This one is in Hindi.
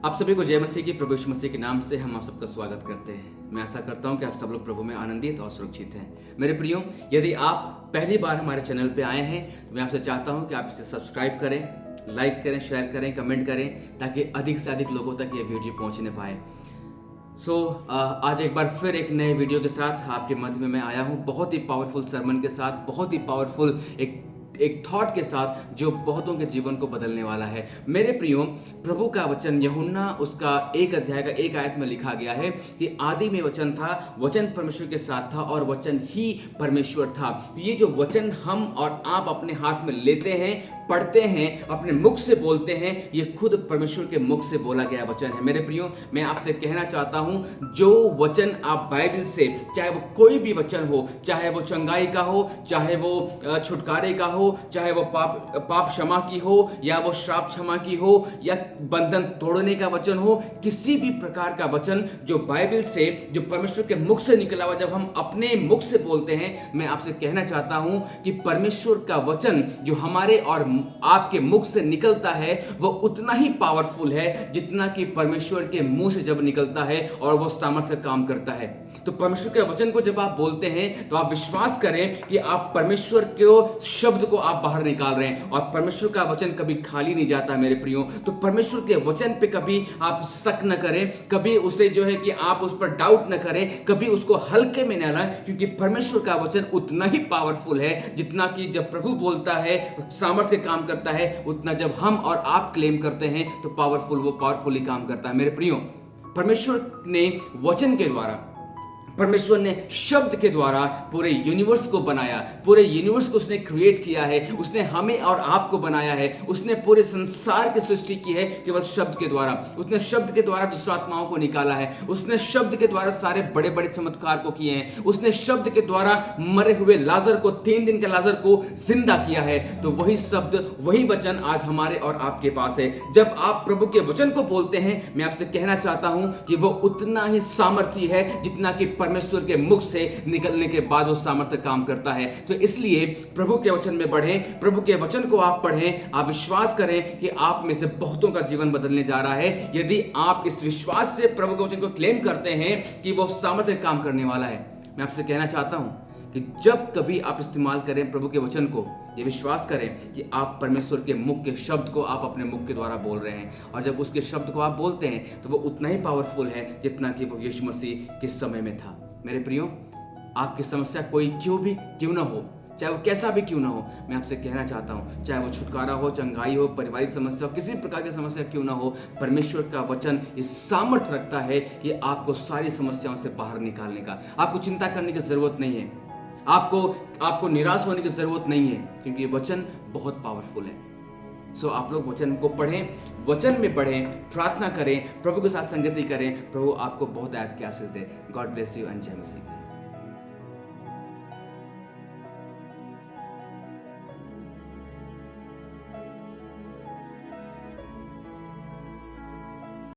आप सभी को जय मसीह की, प्रभु यीशु मसीह के नाम से हम आप सबका स्वागत करते हैं। मैं आशा करता हूं कि आप सब लोग प्रभु में आनंदित और सुरक्षित हैं। मेरे प्रियो, यदि आप पहली बार हमारे चैनल पे आए हैं तो मैं आपसे चाहता हूं कि आप इसे सब्सक्राइब करें, लाइक करें, शेयर करें, कमेंट करें, ताकि अधिक से अधिक लोगों तक ये वीडियो पहुंचने पाए। आज एक बार फिर एक नए वीडियो के साथ आपके मध्य में मैं आया हूं, बहुत ही पावरफुल सरमन के साथ, बहुत ही पावरफुल एक थॉट के साथ जो बहुतों के जीवन को बदलने वाला है। मेरे प्रियो, प्रभु का वचन यूहन्ना उसका 1 अध्याय का 1 आयत में लिखा गया है कि आदि में वचन था, वचन परमेश्वर के साथ था और वचन ही परमेश्वर था। ये जो वचन हम और आप अपने हाथ में लेते हैं, पढ़ते हैं, अपने मुख से बोलते हैं, ये खुद परमेश्वर के मुख से बोला गया वचन है। मेरे प्रियो, मैं आपसे कहना चाहता हूं, जो वचन आप बाइबल से, चाहे वो कोई भी वचन हो, चाहे वो चंगाई का हो, चाहे वो छुटकारे का हो, चाहे वो पाप क्षमा की हो, या वो श्राप क्षमा की हो, या बंधन तोड़ने का वचन हो, किसी भी प्रकार का वचन जो बाइबल से, जो परमेश्वर के मुख से निकला हुआ, जब हम अपने मुख से बोलते हैं, मैं आपसे कहना चाहता हूं कि परमेश्वर का वचन जो हमारे और आपके मुख से निकलता है वो उतना ही पावरफुल है जितना कि परमेश्वर के मुंह से जब निकलता है और वो सामर्थ्य काम करता है। तो परमेश्वर के वचन को जब आप बोलते हैं तो आप विश्वास करें कि आप परमेश्वर के शब्द को आप बाहर निकाल रहे हैं, और परमेश्वर का वचन कभी खाली नहीं जाता मेरे प्रियो। तो परमेश्वर के वचन पे कभी आप शक न करें, कभी उसे जो है कि आप उस पर डाउट न करें, कभी उसको हल्के में न लें, क्योंकि परमेश्वर का वचन उतना ही पावरफुल है जितना कि जब प्रभु बोलता है सामर्थ्य काम करता है, उतना जब हम और आप क्लेम करते हैं तो वो पावरफुली काम करता है। मेरे प्रियो, परमेश्वर ने वचन के द्वारा, परमेश्वर ने शब्द के द्वारा पूरे यूनिवर्स को बनाया, पूरे यूनिवर्स को उसने क्रिएट किया है, उसने हमें और आपको बनाया है, उसने पूरे संसार की सृष्टि की है केवल शब्द के द्वारा। उसने शब्द के द्वारा दुष्ट आत्माओं को निकाला है, उसने शब्द के द्वारा सारे बड़े बड़े चमत्कार को किए हैं, उसने शब्द के द्वारा मरे हुए लाजर को, 3 दिन के लाजर को जिंदा किया है। तो वही शब्द, वही वचन आज हमारे और आपके पास है। जब आप प्रभु के वचन को बोलते हैं, मैं आपसे कहना चाहता हूं कि वो उतना ही सामर्थी है जितना कि परमेश्वर के मुख से निकलने के बाद वो सामर्थ्य काम करता है। तो इसलिए प्रभु के वचन में बढ़ें, प्रभु के वचन को आप पढ़ें, आप विश्वास करें कि आप में से बहुतों का जीवन बदलने जा रहा है। यदि आप इस विश्वास से प्रभु के वचन को क्लेम करते हैं कि वो सामर्थ्य काम करने वाला है, मैं आपसे कहना चाहता हूं कि जब कभी आप इस्तेमाल करें प्रभु के वचन को, ये विश्वास करें कि आप परमेश्वर के मुख के शब्द को आप अपने मुख के द्वारा बोल रहे हैं, और जब उसके शब्द को आप बोलते हैं तो वो उतना ही पावरफुल है जितना कि वो यीशु मसीह के समय में था। मेरे प्रियो, आपकी समस्या कोई क्यों ना हो, चाहे वो कैसा भी क्यों ना हो, मैं आपसे कहना चाहता हूं, चाहे वो छुटकारा हो, चंगाई हो, पारिवारिक समस्या हो, किसी प्रकार की समस्या क्यों ना हो, परमेश्वर का वचन इस सामर्थ्य रखता है कि आपको सारी समस्याओं से बाहर निकालने का। आपको चिंता करने की जरूरत नहीं है, आपको निराश होने की जरूरत नहीं है, क्योंकि ये वचन बहुत पावरफुल है। आप लोग वचन को पढ़ें, वचन में बढ़ें, प्रार्थना करें, प्रभु के साथ संगति करें। प्रभु आपको बहुत आयत की आशीष दे। गॉड ब्लेस यू एंड जय मसीह।